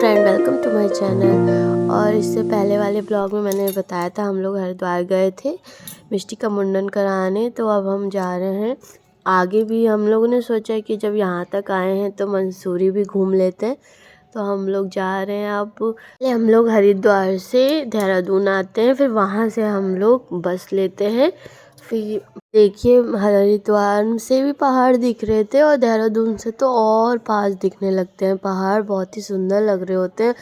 Friend, welcome to my channel. और इससे पहले वाले ब्लॉग में मैंने बताया था हम लोग हरिद्वार गए थे मिष्टी का मुंडन कराने। तो अब हम जा रहे हैं आगे भी। हम लोगों ने सोचा कि जब यहाँ तक आए हैं तो मंसूरी भी घूम लेते हैं। तो हम लोग जा रहे हैं। अब पहले हम लोग हरिद्वार से देहरादून आते हैं, फिर वहाँ से हम लोग बस लेते हैं। फिर देखिए हरिद्वार से भी पहाड़ दिख रहे थे और देहरादून से तो और पास दिखने लगते हैं पहाड़। बहुत ही सुंदर लग रहे होते हैं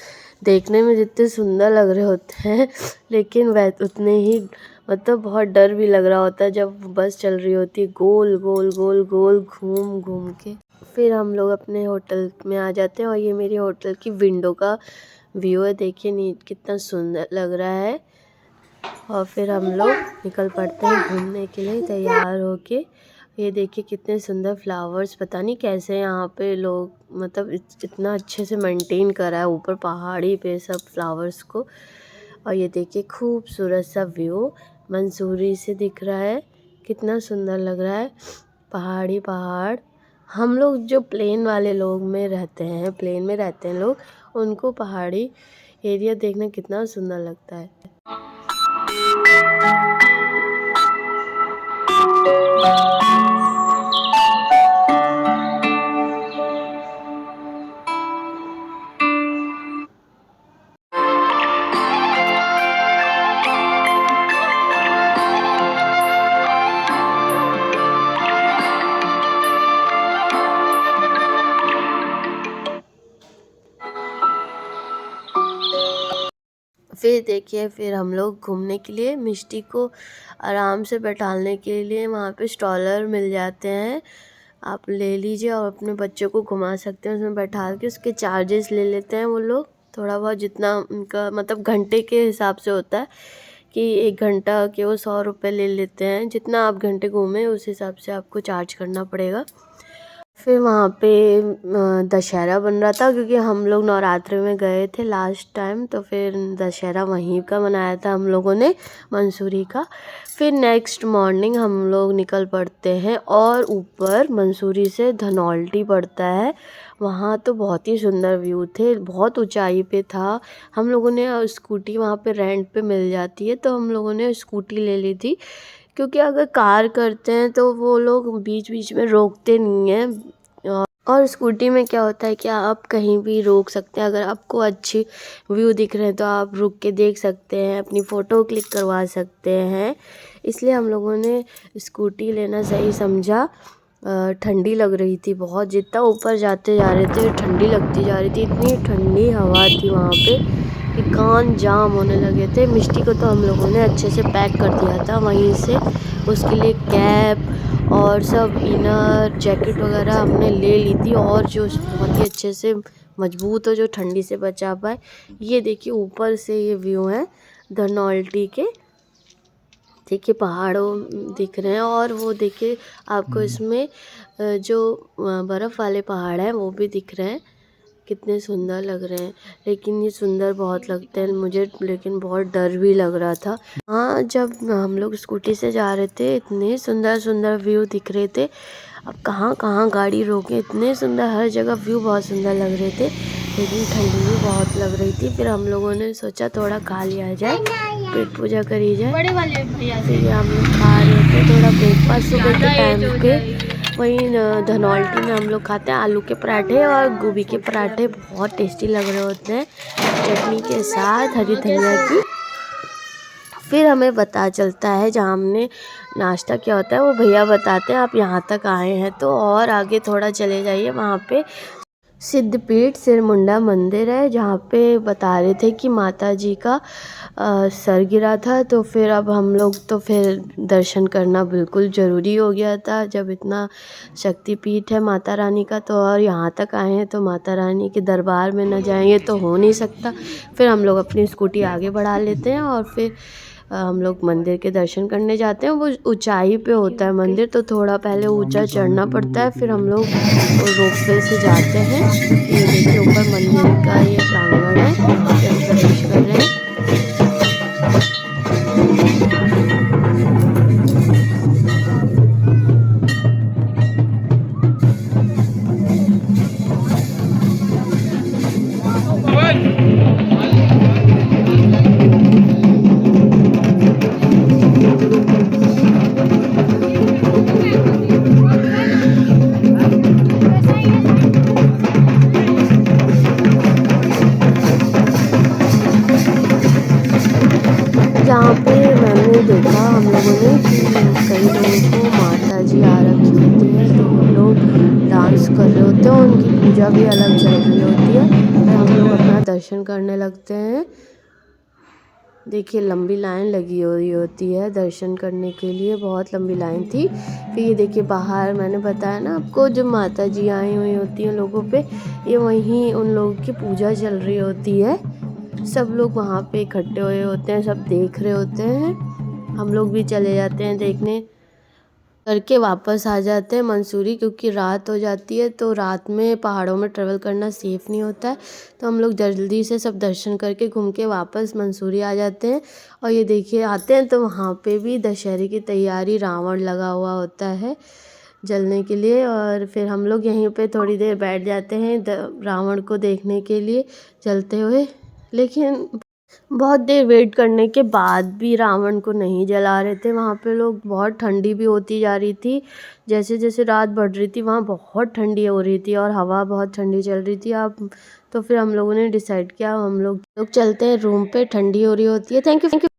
देखने में, जितने सुंदर लग रहे होते हैं लेकिन वह उतने ही मतलब बहुत डर भी लग रहा होता है जब बस चल रही होती है गोल गोल गोल गोल घूम घूम के। फिर हम लोग अपने होटल में आ जाते हैं और ये मेरी होटल की विंडो का व्यू है। देखिए नीट कितना सुंदर लग रहा है। और फिर हम लोग निकल पड़ते हैं घूमने के लिए तैयार होके। ये देखिए कितने सुंदर फ्लावर्स, पता नहीं कैसे यहाँ पे लोग मतलब इतना अच्छे से मेंटेन करा है ऊपर पहाड़ी पे सब फ्लावर्स को। और ये देखिए खूबसूरत सा व्यू मंसूरी से दिख रहा है, कितना सुंदर लग रहा है। पहाड़ी पहाड़। हम लोग जो प्लेन वाले लोग में रहते हैं, प्लेन में रहते हैं लोग, उनको पहाड़ी एरिया देखना कितना सुंदर लगता है। फिर देखिए फिर हम लोग घूमने के लिए मिष्टी को आराम से बैठालने के लिए वहाँ पे स्टॉलर मिल जाते हैं। आप ले लीजिए और अपने बच्चों को घुमा सकते हैं उसमें बैठा के। उसके चार्जेस ले लेते हैं वो लोग थोड़ा बहुत, जितना उनका मतलब घंटे के हिसाब से होता है कि 1 घंटा के वो 100 रुपये ले लेते हैं। जितना आप घंटे घूमें उस हिसाब से आपको चार्ज करना पड़ेगा। फिर वहाँ पे दशहरा बन रहा था क्योंकि हम लोग नवरात्रि में गए थे लास्ट टाइम, तो फिर दशहरा वहीं का मनाया था हम लोगों ने, मंसूरी का। फिर नेक्स्ट मॉर्निंग हम लोग निकल पड़ते हैं और ऊपर मंसूरी से धनौल्टी पड़ता है। वहाँ तो बहुत ही सुंदर व्यू थे, बहुत ऊंचाई पे था। हम लोगों ने स्कूटी वहाँ पे रेंट पे मिल जाती है तो हम लोगों ने स्कूटी ले ली थी, क्योंकि अगर कार करते हैं तो वो लोग बीच बीच में रोकते नहीं हैं। और स्कूटी में क्या होता है कि आप कहीं भी रोक सकते हैं। अगर आपको अच्छी व्यू दिख रहे हैं तो आप रुक के देख सकते हैं, अपनी फ़ोटो क्लिक करवा सकते हैं। इसलिए हम लोगों ने स्कूटी लेना सही समझा। ठंडी लग रही थी बहुत, जितना ऊपर जाते जा रहे थे ठंडी लगती जा रही थी। इतनी ठंडी हवा थी वहाँ पे कि कान जाम होने लगे थे। मिष्टी को तो हम लोगों ने अच्छे से पैक कर दिया था वहीं से, उसके लिए कैप और सब इनर जैकेट वगैरह हमने ले ली थी, और जो बहुत ही अच्छे से मजबूत हो जो ठंडी से बचा पाए। ये देखिए ऊपर से ये व्यू है धनौल्टी के। देखिए पहाड़ों दिख रहे हैं और वो देखिए आपको इसमें जो बर्फ़ वाले पहाड़ हैं वो भी दिख रहे हैं, कितने सुंदर लग रहे हैं। लेकिन ये सुंदर बहुत लगते हैं मुझे, लेकिन बहुत डर भी लग रहा था। हाँ, जब हम लोग स्कूटी से जा रहे थे इतने सुंदर सुंदर व्यू दिख रहे थे। अब कहाँ कहाँ गाड़ी रोके, इतने सुंदर हर जगह व्यू बहुत सुंदर लग रहे थे, लेकिन ठंडी भी बहुत लग रही थी। फिर हम लोगों ने सोचा थोड़ा खा लिया जाए, पेट पूजा करी जाए। फिर हम लोग खा रहे थे थोड़ा ब्रेकफास्ट सुबह के टाइम पे। वहीं धनौल्टी में हम लोग खाते हैं आलू के पराठे और गोभी के पराठे, बहुत टेस्टी लग रहे होते हैं चटनी के साथ हरी धनिया की। फिर हमें पता चलता है जहाँ हमने नाश्ता किया होता है वो भैया बताते हैं आप यहाँ तक आए हैं तो और आगे थोड़ा चले जाइए, वहाँ पे सिद्धपीठ सिरमुंडा मंदिर है, जहाँ पे बता रहे थे कि माता जी का सर गिरा था। तो फिर अब हम लोग तो फिर दर्शन करना बिल्कुल ज़रूरी हो गया था, जब इतना शक्तिपीठ है माता रानी का तो, और यहाँ तक आए हैं तो माता रानी के दरबार में न जाएंगे तो हो नहीं सकता। फिर हम लोग अपनी स्कूटी आगे बढ़ा लेते हैं और फिर हम लोग मंदिर के दर्शन करने जाते हैं। वो ऊंचाई पे होता है मंदिर, तो थोड़ा पहले ऊंचा चढ़ना पड़ता है, फिर हम लोग रोपवे से जाते हैं। ये देखिए ऊपर मंदिर का ये प्रांगण है, वहाँ पे हम प्रवेश कर रहे हैं। यहाँ पे मैंने देखा हम लोगों ने कि कई लोगों को माता जी आ रखी होती है, तो वो लोग डांस कर रहे होते हैं, उनकी पूजा भी अलग चल रही होती है। फिर हम लोग अपना दर्शन करने लगते हैं। देखिए लंबी लाइन लगी हुई होती है दर्शन करने के लिए, बहुत लंबी लाइन थी। फिर ये देखिए बाहर मैंने बताया ना आपको, जो माता जी आई हुई होती हैं लोगों पे, ये वहीं उन लोगों की पूजा चल रही होती है। सब लोग वहाँ पे इकट्ठे हुए होते हैं, सब देख रहे होते हैं। हम लोग भी चले जाते हैं देखने, करके वापस आ जाते हैं मंसूरी, क्योंकि रात हो जाती है तो रात में पहाड़ों में ट्रेवल करना सेफ़ नहीं होता है। तो हम लोग जल्दी से सब दर्शन करके घूम के वापस मंसूरी आ जाते हैं। और ये देखिए आते हैं तो वहाँ पे भी दशहरे की तैयारी, रावण लगा हुआ होता है जलने के लिए। और फिर हम लोग यहीं पे थोड़ी देर बैठ जाते हैं रावण को देखने के लिए जलते हुए। लेकिन बहुत देर वेट करने के बाद भी रावण को नहीं जला रहे थे वहाँ पे लोग। बहुत ठंडी भी होती जा रही थी, जैसे जैसे रात बढ़ रही थी वहाँ बहुत ठंडी हो रही थी और हवा बहुत ठंडी चल रही थी। अब तो फिर हम लोगों ने डिसाइड किया हम लोग चलते हैं रूम पे, ठंडी हो रही होती है। Thank you.